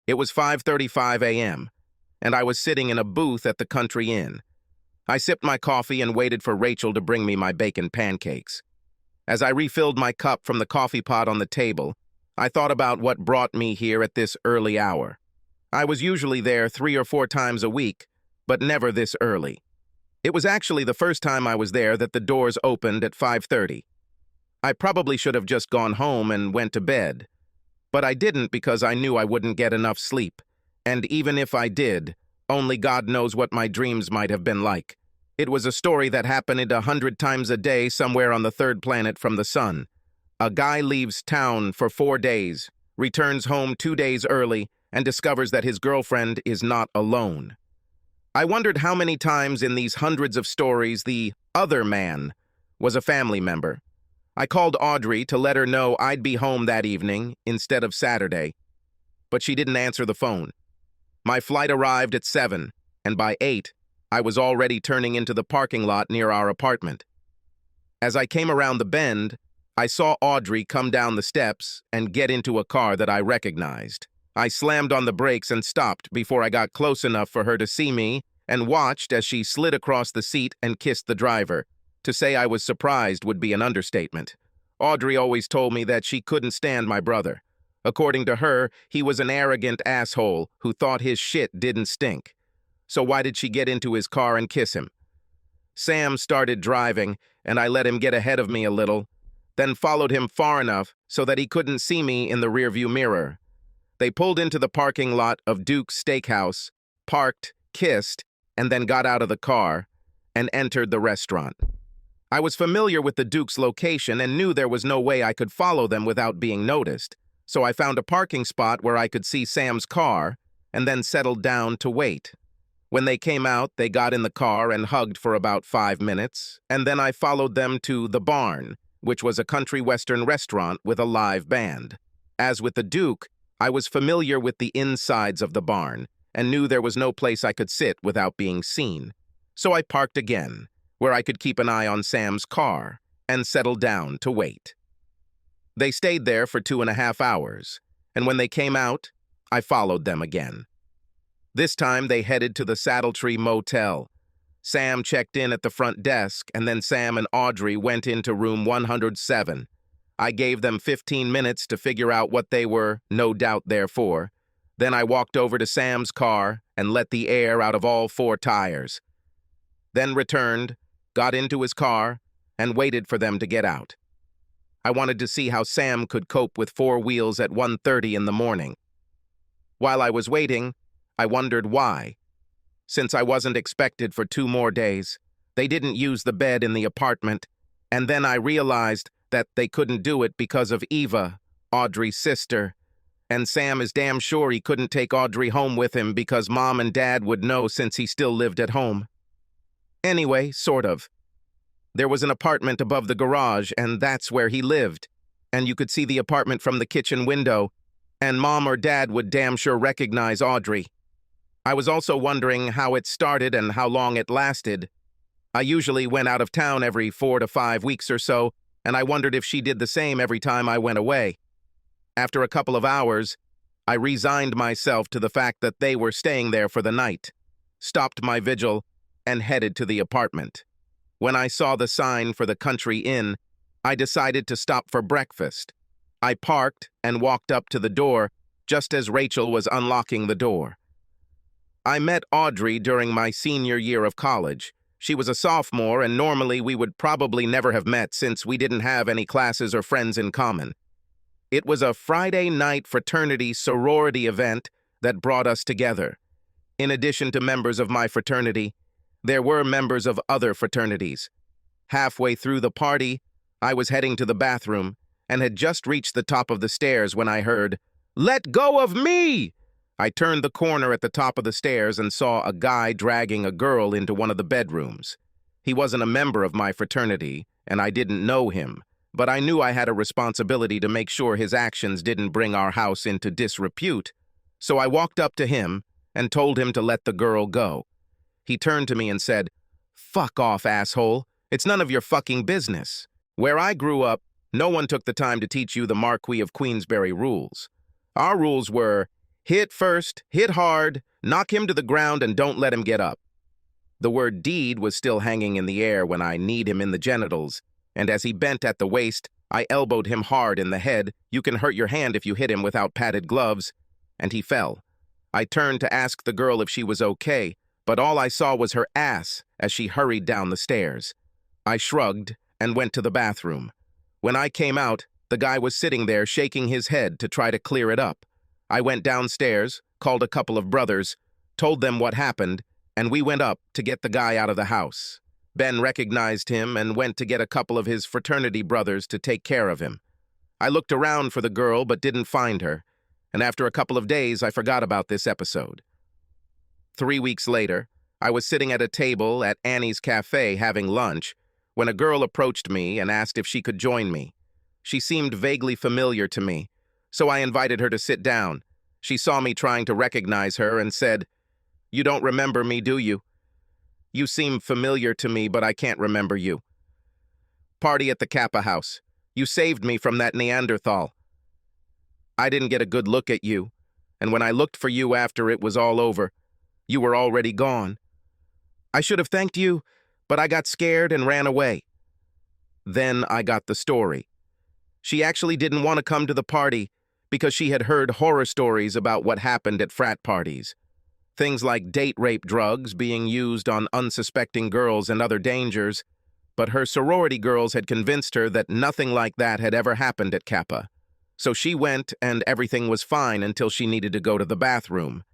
It was 5:35 a.m., and I was sitting in a booth at the country inn. I sipped my coffee and waited for Rachel to bring me my bacon pancakes. As I refilled my cup from the coffee pot on the table, I thought about what brought me here at this early hour. I was usually there 3 or 4 times a week, but never this early. It was actually the first time I was there that the doors opened at 5:30. I probably should have just gone home and went to bed, but I didn't because I knew I wouldn't get enough sleep, and even if I did, only God knows what my dreams might have been like. It was a story that happened 100 times a day somewhere on the third planet from the sun. A guy leaves town for 4 days, returns home 2 days early, and discovers that his girlfriend is not alone. I wondered how many times in these hundreds of stories the other man was a family member. I called Audrey to let her know I'd be home that evening instead of Saturday, but she didn't answer the phone. My flight arrived at 7, and by 8, I was already turning into the parking lot near our apartment. As I came around the bend, I saw Audrey come down the steps and get into a car that I recognized. I slammed on the brakes and stopped before I got close enough for her to see me and watched as she slid across the seat and kissed the driver. To say I was surprised would be an understatement. Audrey always told me that she couldn't stand my brother. According to her, he was an arrogant asshole who thought his shit didn't stink. So why did she get into his car and kiss him? Sam started driving, and I let him get ahead of me a little, then followed him far enough so that he couldn't see me in the rearview mirror. They pulled into the parking lot of Duke's Steakhouse, parked, kissed, and then got out of the car and entered the restaurant. I was familiar with the Duke's location and knew there was no way I could follow them without being noticed, so I found a parking spot where I could see Sam's car and then settled down to wait. When they came out, they got in the car and hugged for about 5 minutes, and then I followed them to The Barn, which was a country western restaurant with a live band. As with the Duke, I was familiar with the insides of the barn and knew there was no place I could sit without being seen. So I parked again, where I could keep an eye on Sam's car, and settled down to wait. They stayed there for 2.5 hours, and when they came out, I followed them again. This time they headed to the Saddletree Motel. Sam checked in at the front desk, and then Sam and Audrey went into room 107. I gave them 15 minutes to figure out what they were, no doubt, there for. Then I walked over to Sam's car and let the air out of all 4 tires. Then returned, got into his car, and waited for them to get out. I wanted to see how Sam could cope with 4 wheels at 1:30 in the morning. While I was waiting, I wondered why. Since I wasn't expected for 2 more days, they didn't use the bed in the apartment, and then I realized that they couldn't do it because of Eva, Audrey's sister, and Sam is damn sure he couldn't take Audrey home with him because Mom and Dad would know since he still lived at home. Anyway, sort of. There was an apartment above the garage, and that's where he lived, and you could see the apartment from the kitchen window, and Mom or Dad would damn sure recognize Audrey. I was also wondering how it started and how long it lasted. I usually went out of town every 4 to 5 weeks or so, and I wondered if she did the same every time I went away. After a couple of hours, I resigned myself to the fact that they were staying there for the night, stopped my vigil, and headed to the apartment. When I saw the sign for the country inn, I decided to stop for breakfast. I parked and walked up to the door just as Rachel was unlocking the door. I met Audrey during my senior year of college. She was a sophomore, and normally we would probably never have met since we didn't have any classes or friends in common. It was a Friday night fraternity sorority event that brought us together. In addition to members of my fraternity, there were members of other fraternities. Halfway through the party, I was heading to the bathroom and had just reached the top of the stairs when I heard, "Let go of me!" I turned the corner at the top of the stairs and saw a guy dragging a girl into one of the bedrooms. He wasn't a member of my fraternity, and I didn't know him, but I knew I had a responsibility to make sure his actions didn't bring our house into disrepute, so I walked up to him and told him to let the girl go. He turned to me and said, "Fuck off, asshole. It's none of your fucking business. Where I grew up, no one took the time to teach you the Marquis of Queensberry rules. Our rules were, Hit first, hit hard, knock him to the ground and don't let him get up. The word deed was still hanging in the air when I kneed him in the genitals, and as he bent at the waist, I elbowed him hard in the head. You can hurt your hand if you hit him without padded gloves. And he fell. I turned to ask the girl if she was okay, but all I saw was her ass as she hurried down the stairs. I shrugged and went to the bathroom. When I came out, the guy was sitting there shaking his head to try to clear it up. I went downstairs, called a couple of brothers, told them what happened, and we went up to get the guy out of the house. Ben recognized him and went to get a couple of his fraternity brothers to take care of him. I looked around for the girl but didn't find her, and after a couple of days I forgot about this episode. 3 weeks later, I was sitting at a table at Annie's Cafe having lunch when a girl approached me and asked if she could join me. She seemed vaguely familiar to me, so I invited her to sit down. She saw me trying to recognize her and said, "You don't remember me, do you? You seem familiar to me, but I can't remember you. Party at the Kappa house. You saved me from that Neanderthal. I didn't get a good look at you, and when I looked for you after it was all over, you were already gone. I should have thanked you, but I got scared and ran away." Then I got the story. She actually didn't want to come to the party because she had heard horror stories about what happened at frat parties. Things like date rape drugs being used on unsuspecting girls and other dangers, but her sorority girls had convinced her that nothing like that had ever happened at Kappa. So she went and everything was fine until she needed to go to the bathroom.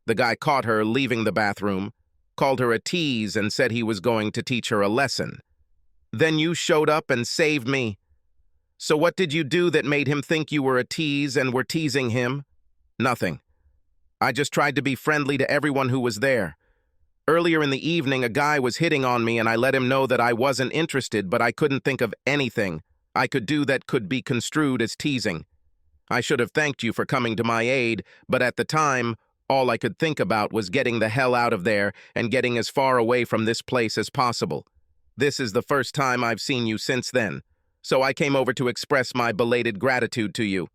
The guy caught her leaving the bathroom, called her a tease and said he was going to teach her a lesson. Then you showed up and saved me. So what did you do that made him think you were a tease and were teasing him? Nothing. I just tried to be friendly to everyone who was there. Earlier in the evening, a guy was hitting on me and I let him know that I wasn't interested, but I couldn't think of anything I could do that could be construed as teasing. I should have thanked you for coming to my aid, but at the time, all I could think about was getting the hell out of there and getting as far away from this place as possible. This is the first time I've seen you since then, so I came over to express my belated gratitude to you.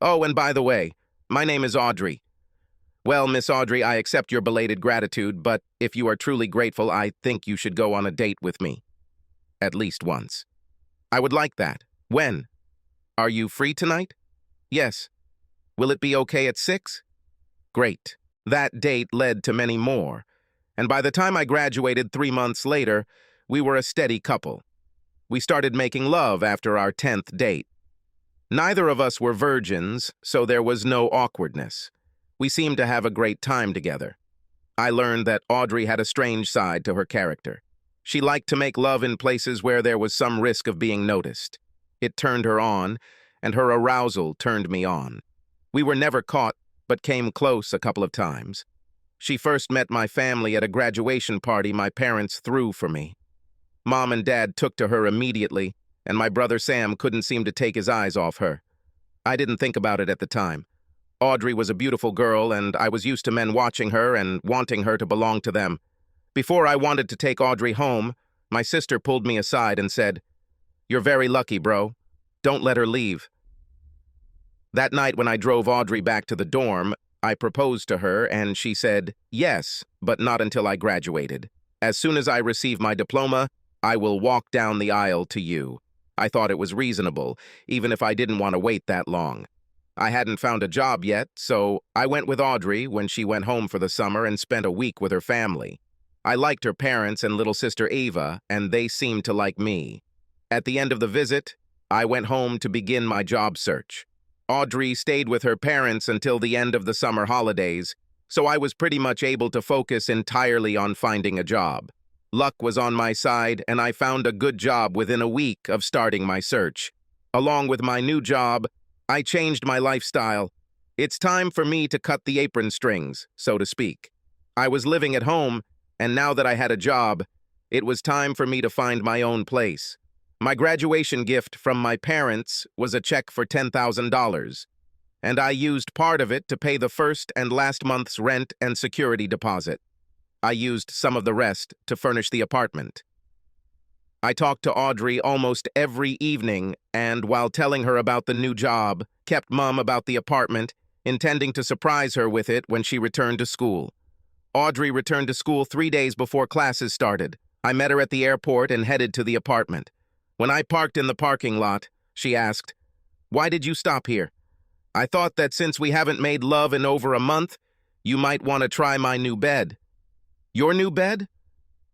Oh, and by the way, my name is Audrey. Well, Miss Audrey, I accept your belated gratitude, but if you are truly grateful, I think you should go on a date with me. At least once. I would like that. When? Are you free tonight? Yes. Will it be okay at 6? Great. That date led to many more, and by the time I graduated 3 months later, we were a steady couple. We started making love after our 10th date. Neither of us were virgins, so there was no awkwardness. We seemed to have a great time together. I learned that Audrey had a strange side to her character. She liked to make love in places where there was some risk of being noticed. It turned her on, and her arousal turned me on. We were never caught, but came close a couple of times. She first met my family at a graduation party my parents threw for me. Mom and Dad took to her immediately, and my brother Sam couldn't seem to take his eyes off her. I didn't think about it at the time. Audrey was a beautiful girl, and I was used to men watching her and wanting her to belong to them. Before I wanted to take Audrey home, my sister pulled me aside and said, "You're very lucky, bro. Don't let her leave." That night when I drove Audrey back to the dorm, I proposed to her and she said, "Yes, but not until I graduated. As soon as I receive my diploma, I will walk down the aisle to you." I thought it was reasonable, even if I didn't want to wait that long. I hadn't found a job yet, so I went with Audrey when she went home for the summer and spent a week with her family. I liked her parents and little sister Ava, and they seemed to like me. At the end of the visit, I went home to begin my job search. Audrey stayed with her parents until the end of the summer holidays, so I was pretty much able to focus entirely on finding a job. Luck was on my side, and I found a good job within a week of starting my search. Along with my new job, I changed my lifestyle. It's time for me to cut the apron strings, so to speak. I was living at home, and now that I had a job, it was time for me to find my own place. My graduation gift from my parents was a check for $10,000, and I used part of it to pay the first and last month's rent and security deposit. I used some of the rest to furnish the apartment. I talked to Audrey almost every evening, and while telling her about the new job, kept mum about the apartment, intending to surprise her with it when she returned to school. Audrey returned to school 3 days before classes started. I met her at the airport and headed to the apartment. When I parked in the parking lot, she asked, "Why did you stop here?" "I thought that since we haven't made love in over a month, you might want to try my new bed." "Your new bed?"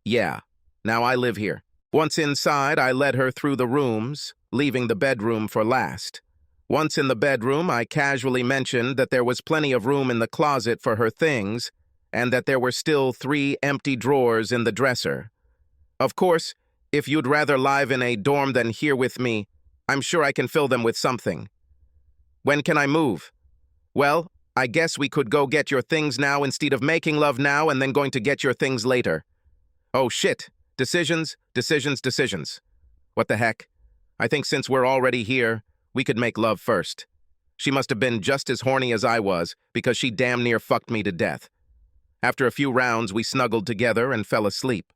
"Yeah. Now I live here." Once inside, I led her through the rooms, leaving the bedroom for last. Once in the bedroom, I casually mentioned that there was plenty of room in the closet for her things, and that there were still 3 empty drawers in the dresser. "Of course, if you'd rather live in a dorm than here with me, I'm sure I can fill them with something." "When can I move?" "Well, I guess we could go get your things now instead of making love now and then going to get your things later." "Oh shit. Decisions, decisions, decisions. What the heck? I think since we're already here, we could make love first." She must have been just as horny as I was, because she damn near fucked me to death. After a few rounds, we snuggled together and fell asleep.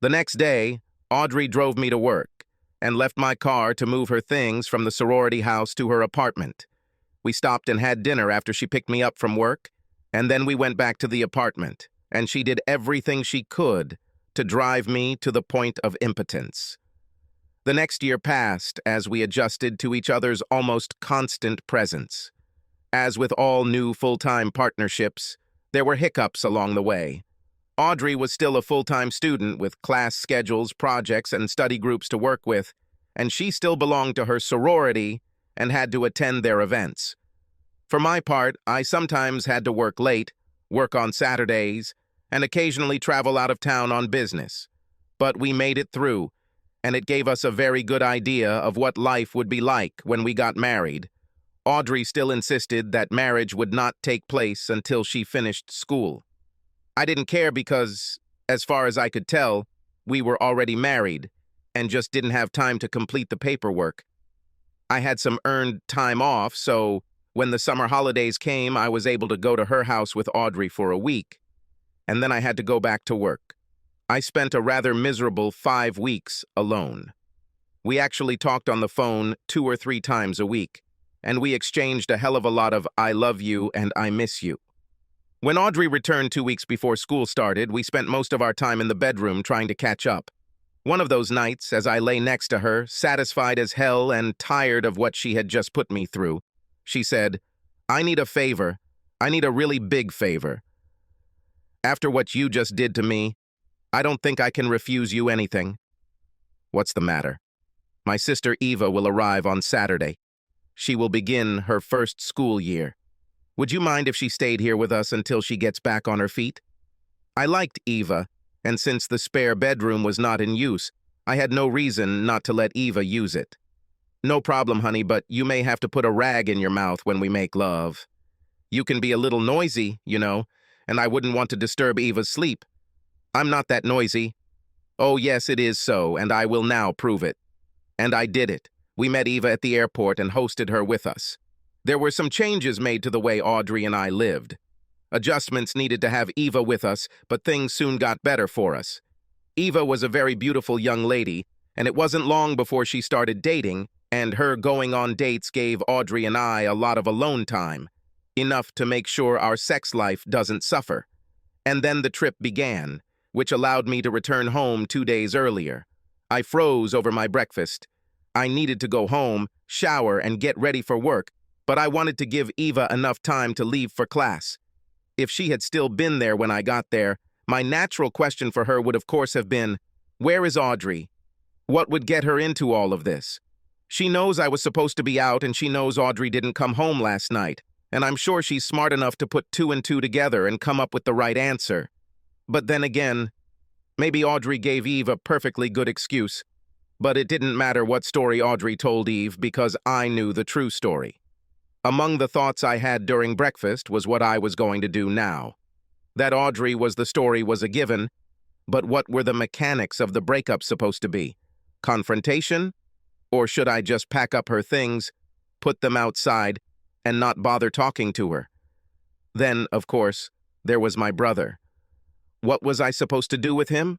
The next day, Audrey drove me to work and left my car to move her things from the sorority house to her apartment. We stopped and had dinner after she picked me up from work, and then we went back to the apartment, and she did everything she could to drive me to the point of impotence. The next year passed as we adjusted to each other's almost constant presence. As with all new full-time partnerships, there were hiccups along the way. Audrey was still a full-time student with class schedules, projects, and study groups to work with, and she still belonged to her sorority and had to attend their events. For my part, I sometimes had to work late, work on Saturdays, and occasionally travel out of town on business. But we made it through, and it gave us a very good idea of what life would be like when we got married. Audrey still insisted that marriage would not take place until she finished school. I didn't care because, as far as I could tell, we were already married and just didn't have time to complete the paperwork. I had some earned time off, so when the summer holidays came, I was able to go to her house with Audrey for a week, and then I had to go back to work. I spent a rather miserable 5 weeks alone. We actually talked on the phone 2 or 3 times a week, and we exchanged a hell of a lot of "I love you" and "I miss you." When Audrey returned 2 weeks before school started, we spent most of our time in the bedroom trying to catch up. One of those nights, as I lay next to her, satisfied as hell and tired of what she had just put me through, she said, "I need a favor. I need a really big favor. After what you just did to me, I don't think I can refuse you anything." "What's the matter?" "My sister Eva will arrive on Saturday. She will begin her first school year. Would you mind if she stayed here with us until she gets back on her feet?" I liked Eva, and since the spare bedroom was not in use, I had no reason not to let Eva use it. "No problem, honey, but you may have to put a rag in your mouth when we make love. You can be a little noisy, you know, and I wouldn't want to disturb Eva's sleep." "I'm not that noisy." "Oh, yes, it is so, and I will now prove it." And I did it. We met Eva at the airport and hosted her with us. There were some changes made to the way Audrey and I lived. Adjustments needed to have Eva with us, but things soon got better for us. Eva was a very beautiful young lady, and it wasn't long before she started dating, and her going on dates gave Audrey and I a lot of alone time, enough to make sure our sex life doesn't suffer. And then the trip began, which allowed me to return home 2 days earlier. I froze over my breakfast. I needed to go home, shower, and get ready for work, but I wanted to give Eva enough time to leave for class. If she had still been there when I got there, my natural question for her would of course have been, "Where is Audrey? What would get her into all of this?" She knows I was supposed to be out, and she knows Audrey didn't come home last night, and I'm sure she's smart enough to put 2 and 2 together and come up with the right answer. But then again, maybe Audrey gave Eve a perfectly good excuse. But it didn't matter what story Audrey told Eve because I knew the true story. Among the thoughts I had during breakfast was what I was going to do now. That Audrey was the story was a given, but what were the mechanics of the breakup supposed to be? Confrontation? Or should I just pack up her things, put them outside, and not bother talking to her? Then, of course, there was my brother. What was I supposed to do with him?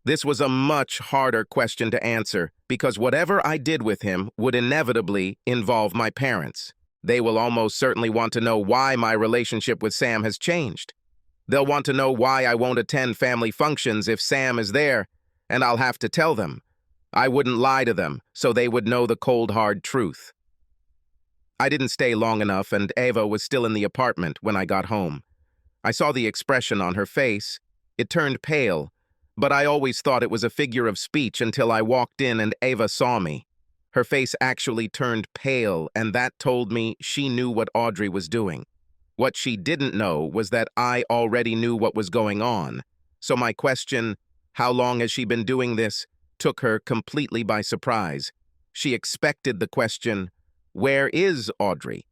This was a much harder question to answer because whatever I did with him would inevitably involve my parents. They will almost certainly want to know why my relationship with Sam has changed. They'll want to know why I won't attend family functions if Sam is there, and I'll have to tell them. I wouldn't lie to them, so they would know the cold, hard truth. I didn't stay long enough, and Ava was still in the apartment when I got home. I saw the expression on her face. It turned pale, but I always thought it was a figure of speech until I walked in and Ava saw me. Her face actually turned pale, and that told me she knew what Audrey was doing. What she didn't know was that I already knew what was going on. So my question, how long has she been doing this, took her completely by surprise. She expected the question, where is Audrey?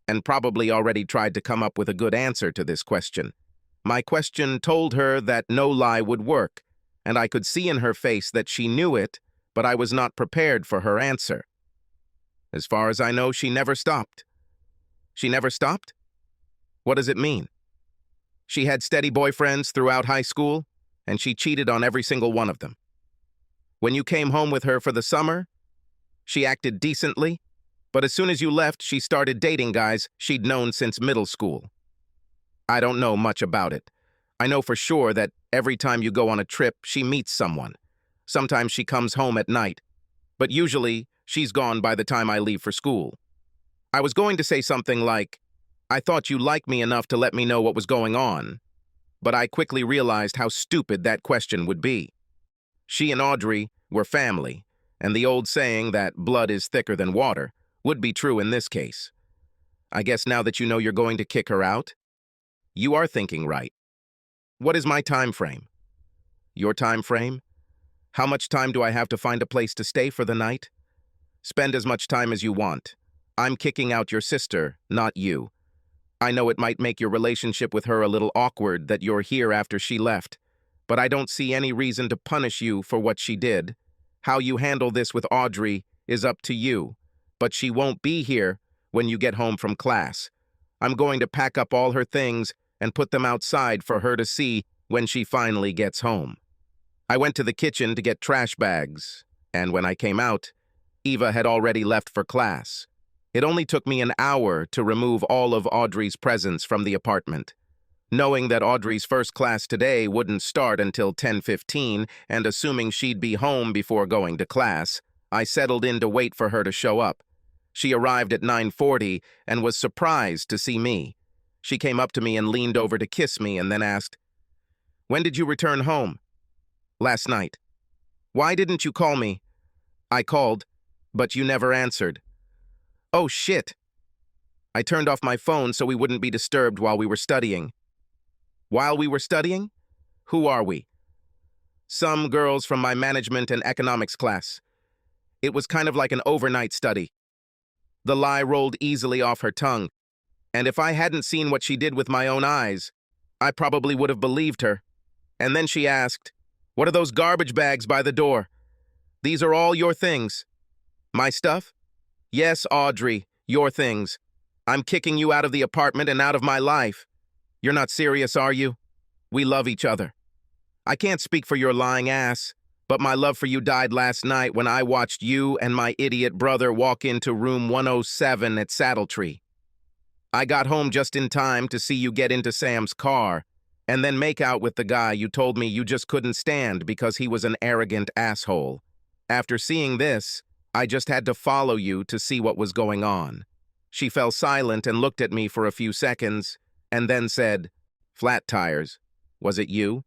And probably already tried to come up with a good answer to this question. My question told her that no lie would work, and I could see in her face that she knew it, but I was not prepared for her answer. As far as I know, she never stopped. She never stopped? What does it mean? She had steady boyfriends throughout high school, and she cheated on every single one of them. When you came home with her for the summer, she acted decently, but as soon as you left, she started dating guys she'd known since middle school. I don't know much about it. I know for sure that every time you go on a trip, she meets someone. Sometimes she comes home at night, but usually she's gone by the time I leave for school. I was going to say something like, I thought you liked me enough to let me know what was going on, but I quickly realized how stupid that question would be. She and Audrey were family, and the old saying that blood is thicker than water would be true in this case. I guess now that you know you're going to kick her out, you are thinking right. What is my time frame? Your time frame? How much time do I have to find a place to stay for the night? Spend as much time as you want. I'm kicking out your sister, not you. I know it might make your relationship with her a little awkward that you're here after she left, but I don't see any reason to punish you for what she did. How you handle this with Audrey is up to you, but she won't be here when you get home from class. I'm going to pack up all her things and put them outside for her to see when she finally gets home. I went to the kitchen to get trash bags, and when I came out, Eva had already left for class. It only took me an hour to remove all of Audrey's presents from the apartment. Knowing that Audrey's first class today wouldn't start until 10:15, and assuming she'd be home before going to class, I settled in to wait for her to show up. She arrived at 9:40 and was surprised to see me. She came up to me and leaned over to kiss me and then asked, "When did you return home?" "Last night." "Why didn't you call me?" "I called, but you never answered." "Oh, shit." I turned off my phone so we wouldn't be disturbed while we were studying. While we were studying? Who are we? Some girls from my management and economics class. It was kind of like an overnight study. The lie rolled easily off her tongue, and if I hadn't seen what she did with my own eyes, I probably would have believed her. And then she asked, "What are those garbage bags by the door?" "These are all your things." "My stuff?" "Yes, Audrey, your things. I'm kicking you out of the apartment and out of my life." "You're not serious, are you? We love each other." "I can't speak for your lying ass, but my love for you died last night when I watched you and my idiot brother walk into room 107 at Saddletree. I got home just in time to see you get into Sam's car and then make out with the guy you told me you just couldn't stand because he was an arrogant asshole. After seeing this, I just had to follow you to see what was going on." She fell silent and looked at me for a few seconds, and then said, "Flat tires. Was it you?"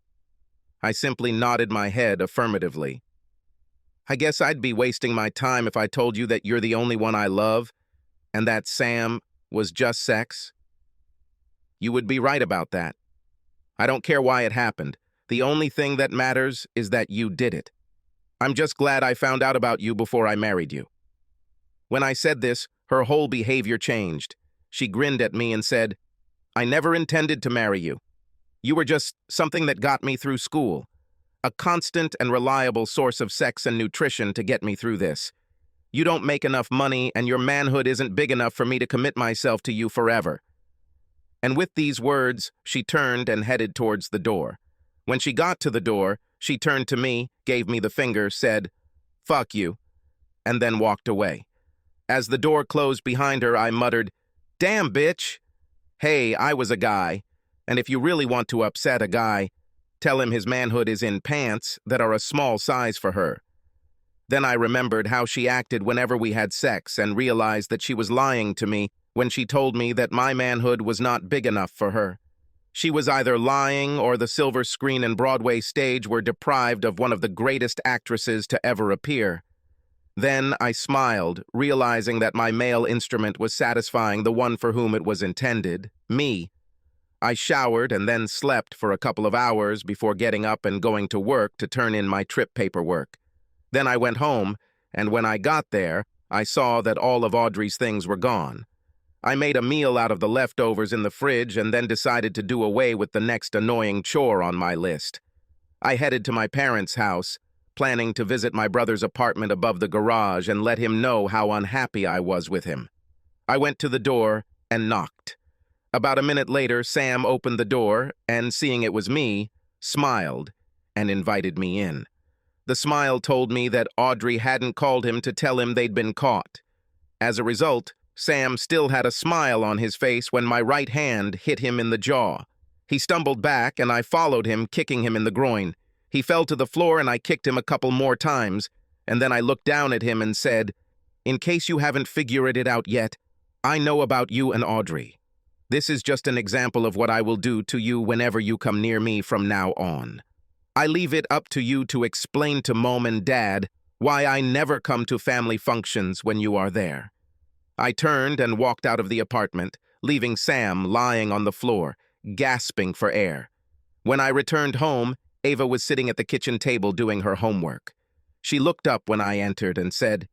I simply nodded my head affirmatively. "I guess I'd be wasting my time if I told you that you're the only one I love, and that Sam was just sex." "You would be right about that. I don't care why it happened. The only thing that matters is that you did it. I'm just glad I found out about you before I married you." When I said this, her whole behavior changed. She grinned at me and said, "I never intended to marry you. You were just something that got me through school. A constant and reliable source of sex and nutrition to get me through this. You don't make enough money, and your manhood isn't big enough for me to commit myself to you forever." And with these words, she turned and headed towards the door. When she got to the door, she turned to me, gave me the finger, said, "Fuck you," and then walked away. As the door closed behind her, I muttered, Damn, bitch! Hey, I was a guy, and if you really want to upset a guy, tell him his manhood is in pants that are a small size for her. Then I remembered how she acted whenever we had sex and realized that she was lying to me when she told me that my manhood was not big enough for her. She was either lying or the silver screen and Broadway stage were deprived of one of the greatest actresses to ever appear. Then I smiled, realizing that my male instrument was satisfying the one for whom it was intended, me. I showered and then slept for a couple of hours before getting up and going to work to turn in my trip paperwork. Then I went home, and when I got there, I saw that all of Audrey's things were gone. I made a meal out of the leftovers in the fridge and then decided to do away with the next annoying chore on my list. I headed to my parents' house, planning to visit my brother's apartment above the garage and let him know how unhappy I was with him. I went to the door and knocked. About a minute later, Sam opened the door and, seeing it was me, smiled and invited me in. The smile told me that Audrey hadn't called him to tell him they'd been caught. As a result, Sam still had a smile on his face when my right hand hit him in the jaw. He stumbled back and I followed him, kicking him in the groin. He fell to the floor and I kicked him a couple more times, and then I looked down at him and said, "In case you haven't figured it out yet, I know about you and Audrey. This is just an example of what I will do to you whenever you come near me from now on. I leave it up to you to explain to Mom and Dad why I never come to family functions when you are there." I turned and walked out of the apartment, leaving Sam lying on the floor, gasping for air. When I returned home, Ava was sitting at the kitchen table doing her homework. She looked up when I entered and said,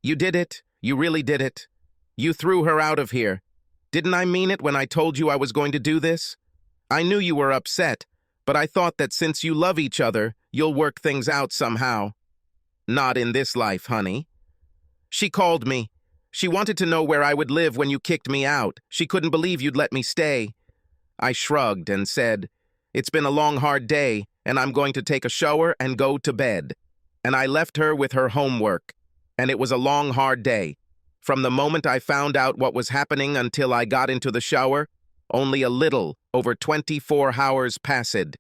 "You did it. You really did it. You threw her out of here. Didn't I mean it when I told you I was going to do this? I knew you were upset, but I thought that since you love each other, you'll work things out somehow." "Not in this life, honey." "She called me. She wanted to know where I would live when you kicked me out. She couldn't believe you'd let me stay." I shrugged and said, "It's been a long, hard day, and I'm going to take a shower and go to bed." And I left her with her homework, and it was a long, hard day. From the moment I found out what was happening until I got into the shower, only a little over 24 hours passed.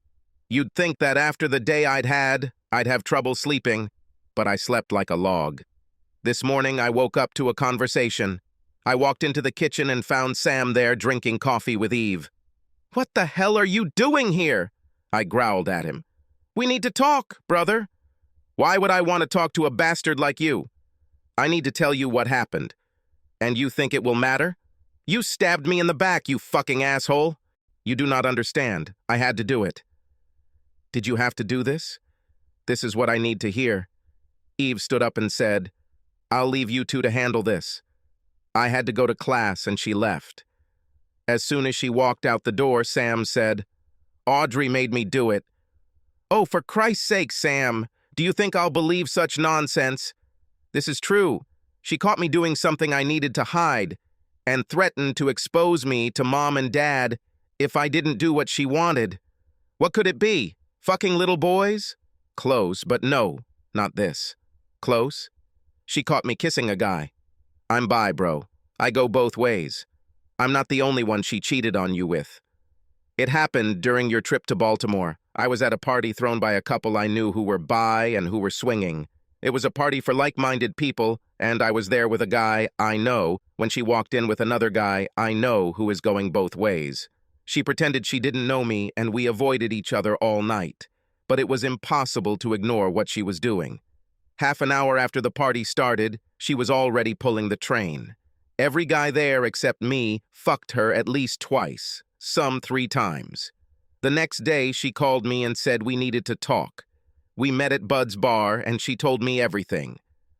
You'd think that after the day I'd have trouble sleeping, but I slept like a log. This morning I woke up to a conversation. I walked into the kitchen and found Sam there drinking coffee with Eve. "What the hell are you doing here?" I growled at him. "We need to talk, brother." "Why would I want to talk to a bastard like you?" "I need to tell you what happened." "And you think it will matter?" "You stabbed me in the back, you fucking asshole." "You do not understand. I had to do it." "Did you have to do this?" "This is what I need to hear." Eve stood up and said, "I'll leave you two to handle this." I had to go to class and she left. As soon as she walked out the door, Sam said, "Audrey made me do it." "Oh, for Christ's sake, Sam, do you think I'll believe such nonsense?" "This is true. She caught me doing something I needed to hide and threatened to expose me to Mom and Dad if I didn't do what she wanted. What could it be? Fucking little boys?" "Close, but no, not this." "Close?" "She caught me kissing a guy." "I'm bi, bro. I go both ways. I'm not the only one she cheated on you with." "It happened during your trip to Baltimore. I was at a party thrown by a couple I knew who were bi and who were swinging. It was a party for like-minded people, and I was there with a guy I know when she walked in with another guy I know who is going both ways. She pretended she didn't know me, and we avoided each other all night. But it was impossible to ignore what she was doing. Half an hour after the party started, she was already pulling the train. Every guy there except me fucked her at least twice, some 3 times. The next day, she called me and said we needed to talk. We met at Bud's bar, and she told me everything.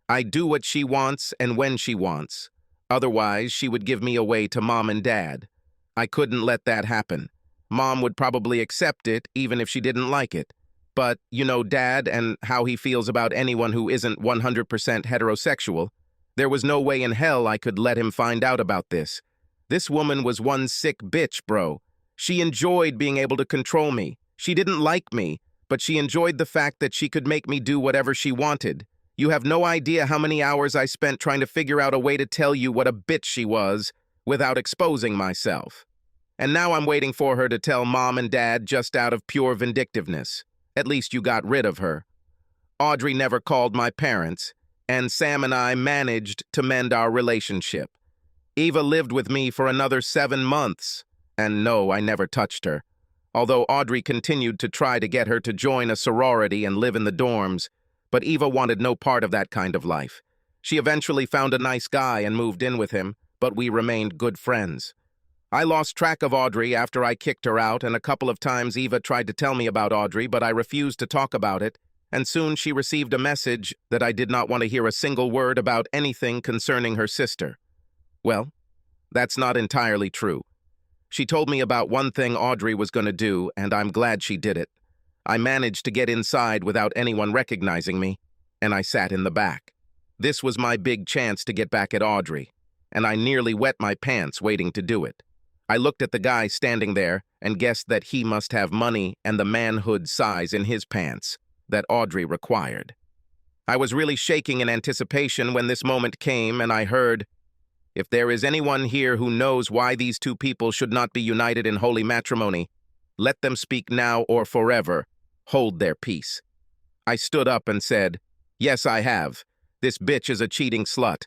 I do what she wants and when she wants. Otherwise, she would give me away to Mom and Dad. I couldn't let that happen. Mom would probably accept it, even if she didn't like it. But, you know Dad and how he feels about anyone who isn't 100% heterosexual. There was no way in hell I could let him find out about this. This woman was one sick bitch, bro. She enjoyed being able to control me. She didn't like me, but she enjoyed the fact that she could make me do whatever she wanted. You have no idea how many hours I spent trying to figure out a way to tell you what a bitch she was. without exposing myself. And now I'm waiting for her to tell Mom and Dad just out of pure vindictiveness. At least you got rid of her. Audrey never called my parents, and Sam and I managed to mend our relationship. Eva lived with me for another 7 months, and no, I never touched her. Although Audrey continued to try to get her to join a sorority and live in the dorms, but Eva wanted no part of that kind of life. She eventually found a nice guy and moved in with him, but we remained good friends. I lost track of Audrey after I kicked her out, and a couple of times Eva tried to tell me about Audrey, but I refused to talk about it, and soon she received a message that I did not want to hear a single word about anything concerning her sister. Well, that's not entirely true. She told me about one thing Audrey was going to do, and I'm glad she did it. I managed to get inside without anyone recognizing me, and I sat in the back. This was my big chance to get back at Audrey, and I nearly wet my pants waiting to do it. I looked at the guy standing there and guessed that he must have money and the manhood size in his pants that Audrey required. I was really shaking in anticipation when this moment came, and I heard, "If there is anyone here who knows why these two people should not be united in holy matrimony, let them speak now or forever. Hold their peace." I stood up and said, "Yes, I have. This bitch is a cheating slut.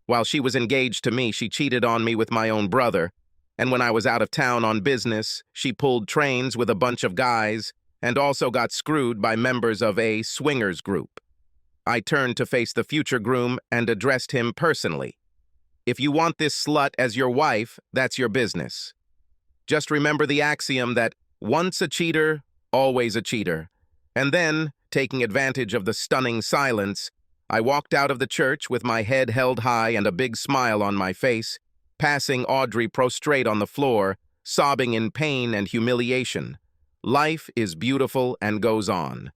While she was engaged to me, she cheated on me with my own brother. And when I was out of town on business, she pulled trains with a bunch of guys and also got screwed by members of a swingers group." I turned to face the future groom and addressed him personally. "If you want this slut as your wife, that's your business. Just remember the axiom that once a cheater, always a cheater." And then, taking advantage of the stunning silence, I walked out of the church with my head held high and a big smile on my face, passing Audrey prostrate on the floor, sobbing in pain and humiliation. Life is beautiful and goes on.